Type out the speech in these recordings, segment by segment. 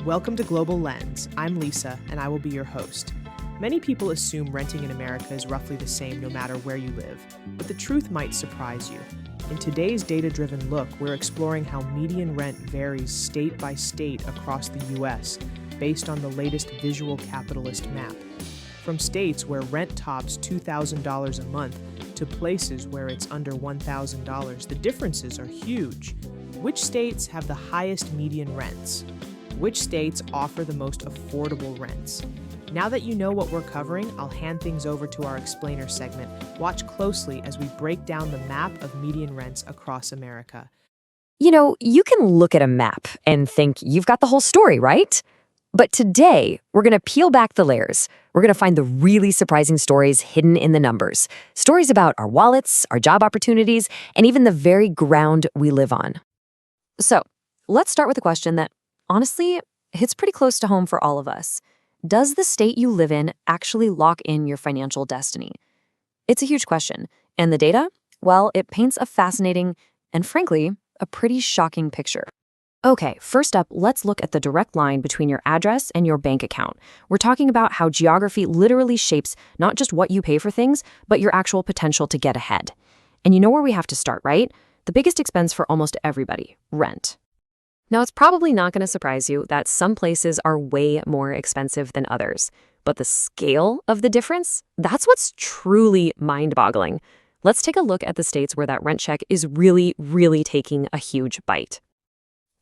Welcome to Global Lens. I'm Lisa, and I will be your host. Many people assume renting in America is roughly the same no matter where you live, but the truth might surprise you. In today's data-driven look, we're exploring how median rent varies state by state across the U.S. based on the latest visual capitalist map. From states where rent tops $2,000 a month to places where it's under $1,000, the differences are huge. Which states have the highest median rents? Which states offer the most affordable rents? Now that you know what we're covering, I'll hand things over to our explainer segment. Watch closely as we break down the map of median rents across America. You know, you can look at a map and think you've got the whole story, right? But today, we're going to peel back the layers. We're going to find the really surprising stories hidden in the numbers. Stories about our wallets, our job opportunities, and even the very ground we live on. So, let's start with a question that, honestly, hits pretty close to home for all of us. Does the state you live in actually lock in your financial destiny? It's a huge question, and the data? Well, it paints a fascinating and, frankly, a pretty shocking picture. Okay, first up, let's look at the direct line between your address and your bank account. We're talking about how geography literally shapes not just what you pay for things, but your actual potential to get ahead. And you know where we have to start, right? The biggest expense for almost everybody, rent. Now, it's probably not going to surprise you that some places are way more expensive than others. But the scale of the difference, that's what's truly mind-boggling. Let's take a look at the states where that rent check is really, really taking a huge bite.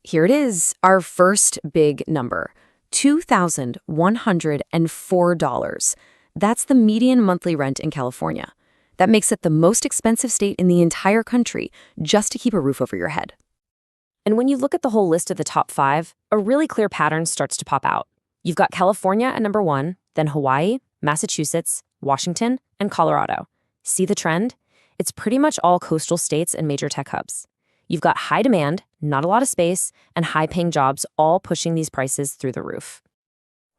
Here it is, our first big number, $2,104. That's the median monthly rent in California. That makes it the most expensive state in the entire country just to keep a roof over your head. And when you look at the whole list of the top 5, a really clear pattern starts to pop out. You've got California at number 1, then Hawaii, Massachusetts, Washington, and Colorado. See the trend? It's pretty much all coastal states and major tech hubs. You've got high demand, not a lot of space, and high-paying jobs all pushing these prices through the roof.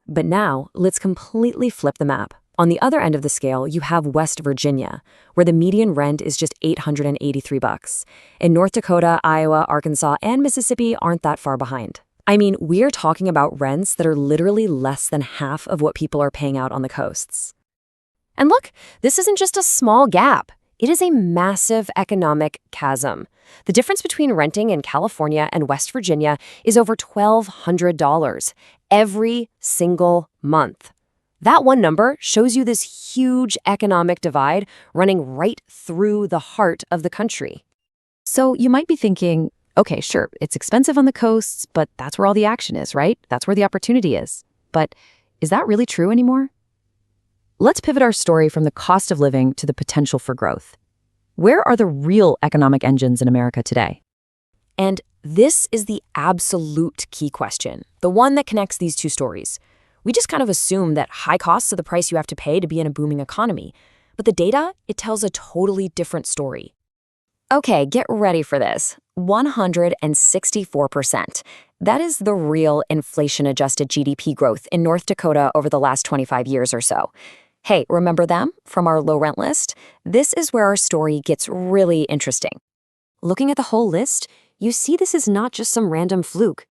But now, let's completely flip the map. On the other end of the scale, you have West Virginia, where the median rent is just $883. And North Dakota, Iowa, Arkansas, and Mississippi aren't that far behind. I mean, we're talking about rents that are literally less than half of what people are paying out on the coasts. And look, this isn't just a small gap. It is a massive economic chasm. The difference between renting in California and West Virginia is over $1,200 every single month. That one number shows you this huge economic divide running right through the heart of the country. So you might be thinking, okay, sure, it's expensive on the coasts, but that's where all the action is, right? That's where the opportunity is. But is that really true anymore? Let's pivot our story from the cost of living to the potential for growth. Where are the real economic engines in America today? And this is the absolute key question, the one that connects these two stories. We just kind of assume that high costs are the price you have to pay to be in a booming economy. But the data, it tells a totally different story. Okay, get ready for this. 164%. That is the real inflation-adjusted GDP growth in North Dakota over the last 25 years or so. Hey, remember them from our low rent list? This is where our story gets really interesting. Looking at the whole list, you see this is not just some random fluke.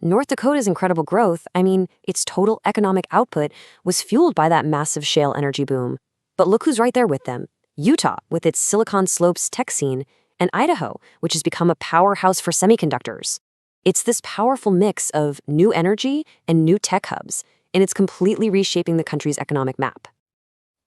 North Dakota's incredible growth, its total economic output, was fueled by that massive shale energy boom. But look who's right there with them. Utah, with its Silicon Slopes tech scene, and Idaho, which has become a powerhouse for semiconductors. It's this powerful mix of new energy and new tech hubs, and it's completely reshaping the country's economic map.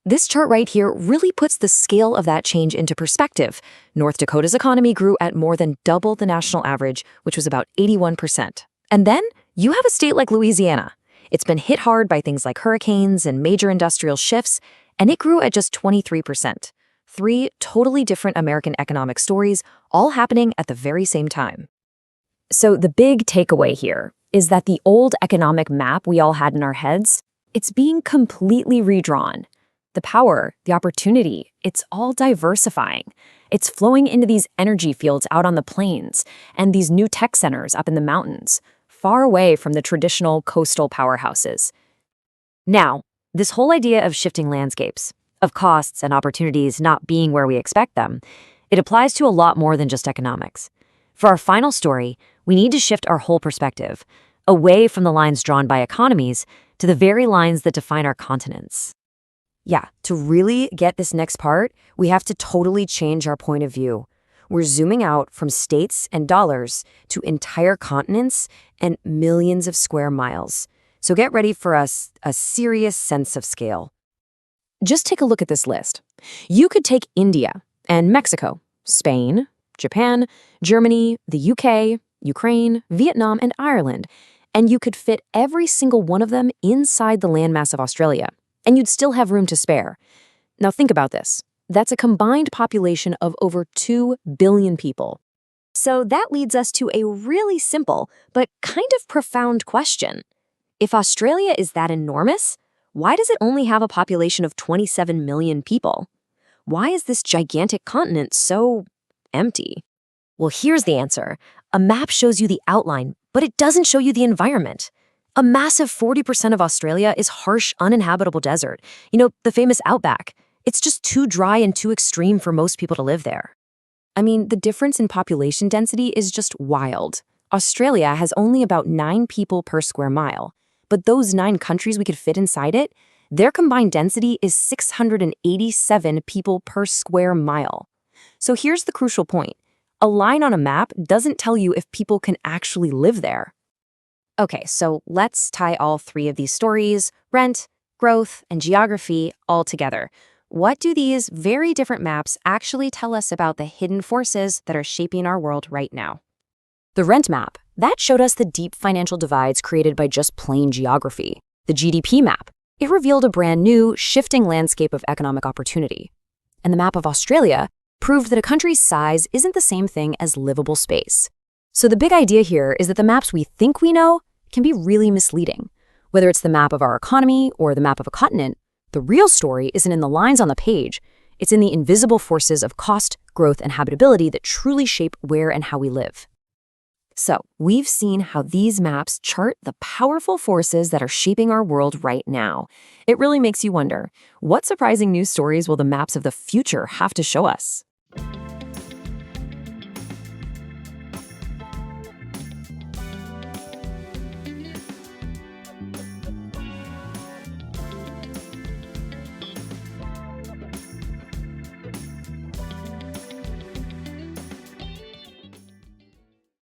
This chart right here really puts the scale of that change into perspective. North Dakota's economy grew at more than double the national average, which was about 81%. And then you have a state like Louisiana. It's been hit hard by things like hurricanes and major industrial shifts, and it grew at just 23%. 3 totally different American economic stories, all happening at the very same time. So the big takeaway here is that the old economic map we all had in our heads, it's being completely redrawn. The power, the opportunity, it's all diversifying. It's flowing into these energy fields out on the plains and these new tech centers up in the mountains, far away from the traditional coastal powerhouses. Now, this whole idea of shifting landscapes, of costs and opportunities not being where we expect them, it applies to a lot more than just economics. For our final story, we need to shift our whole perspective. away from the lines drawn by economies to the very lines that define our continents. Yeah, to really get this next part, we have to totally change our point of view. We're zooming out from states and dollars to entire continents and millions of square miles. So get ready for a serious sense of scale. Just take a look at this list. You could take India and Mexico, Spain, Japan, Germany, the UK, Ukraine, Vietnam, and Ireland, and you could fit every single one of them inside the landmass of Australia, and you'd still have room to spare. Now think about this. That's a combined population of over 2 billion people. So that leads us to a really simple but kind of profound question. If Australia is that enormous, why does it only have a population of 27 million people? Why is this gigantic continent so empty? Well, here's the answer. A map shows you the outline, but it doesn't show you the environment. A massive 40% of Australia is harsh, uninhabitable desert. The famous outback. It's just too dry and too extreme for most people to live there. I mean, the difference in population density is just wild. Australia has only about 9 people per square mile, but those 9 countries we could fit inside it, their combined density is 687 people per square mile. So here's the crucial point. A line on a map doesn't tell you if people can actually live there. Okay, so let's tie all 3 of these stories, rent, growth, and geography, all together. What do these very different maps actually tell us about the hidden forces that are shaping our world right now? The rent map, that showed us the deep financial divides created by just plain geography. The GDP map, it revealed a brand new, shifting landscape of economic opportunity. And the map of Australia proved that a country's size isn't the same thing as livable space. So the big idea here is that the maps we think we know can be really misleading. Whether it's the map of our economy or the map of a continent, the real story isn't in the lines on the page. It's in the invisible forces of cost, growth, and habitability that truly shape where and how we live. So, we've seen how these maps chart the powerful forces that are shaping our world right now. It really makes you wonder, what surprising news stories will the maps of the future have to show us?